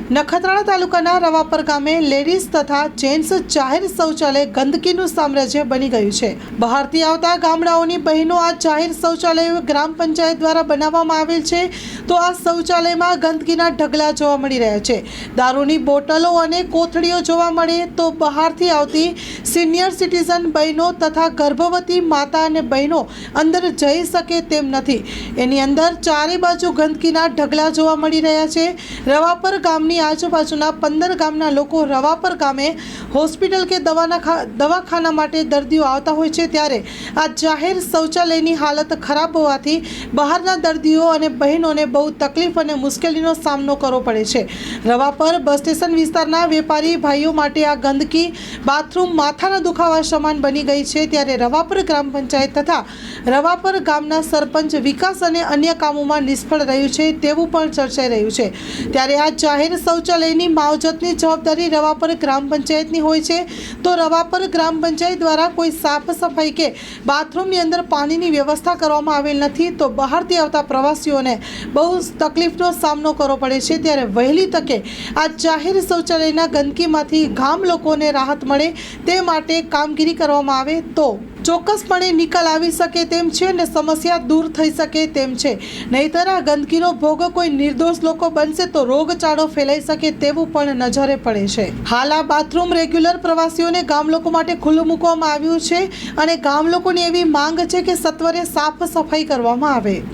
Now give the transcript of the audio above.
નખત્રાણા તાલુકાના રવાપર ગામે લેડીઝ તથા જેન્ટ્સ જાહેર શૌચાલય ગંદકીનું સામ્રાજ્ય બની ગયું છે। બહારથી આવતા ગામડાઓની બહેનો આ જાહેર શૌચાલય ગ્રામ પંચાયત દ્વારા બનાવવામાં આવેલ છે, તો આ શૌચાલયમાં ગંદકીના ઢગલા જોવા મળી રહ્યા છે। દારૂની બોટલો અને કોથળીઓ જોવા મળે તો બહારથી આવતી સિનિયર સિટીઝન બહેનો તથા ગર્ભવતી માતા અને બહેનો અંદર જઈ શકે તેમ નથી। એની અંદર ચારે બાજુ ગંદકીના ઢગલા જોવા મળી રહ્યા છે। રવાપર ગામની આજુબાજુના 15 ગામના લોકો રવાપર ગામે હોસ્પિટલ કે દવાખાના માટે દર્દીઓ આવતા હોય છે, ત્યારે આ જાહેર શૌચાલયની હાલત ખરાબ હોવાથી બહારના દર્દીઓ અને બહેનોને બહુ તકલીફ અને મુશ્કેલીનો સામનો કરવો પડે છે। રવાપર બસ સ્ટેશન વિસ્તારના વેપારી ભાઈઓ માટે આ ગંદકી બાથરૂમ માથાના દુખાવા સમાન બની ગઈ છે, ત્યારે રવાપર ગ્રામ પંચાયત તથા રવાપર ગામના સરપંચ વિકાસ અને અન્ય કામોમાં નિષ્ફળ રહ્યું છે તેવું પણ ચર્ચાઈ રહ્યું છે। ત્યારે આ જાહેર શૌચાલયની માવજતની જવાબદારી રવાપર ગ્રામ પંચાયતની હોય છે, તો રવાપર ગ્રામ પંચાયત દ્વારા કોઈ સાફ સફાઈ કે બાથરૂમની અંદર પાણીની વ્યવસ્થા કરવામાં આવેલ નથી, તો બહારથી આવતા પ્રવાસીઓને બહુ તકલીફનો સામનો કરવો પડે છે। ત્યારે વહેલી તકે આ જાહેર શૌચાલયના ગંદકીમાંથી ગામ લોકોને રાહત મળે તે માટે કામગીરી કરવામાં આવે તો ચોક્કસપણે નિકાલ આવી શકે તેમ છે અને સમસ્યા દૂર થઈ શકે તેમ છે। નહીંતર આ ગંદકીનો ભોગ કોઈ નિર્દોષ લોકો બનશે તો રોગચાળો ફેલાઈ શકે તેવું પણ નજરે પડે છે। હાલ આ બાથરૂમ રેગ્યુલર પ્રવાસીઓને ગામ લોકો માટે ખુલ્લું મૂકવામાં આવ્યું છે અને ગામ લોકોની એવી માંગ છે કે સત્વરે સાફ સફાઈ કરવામાં આવે।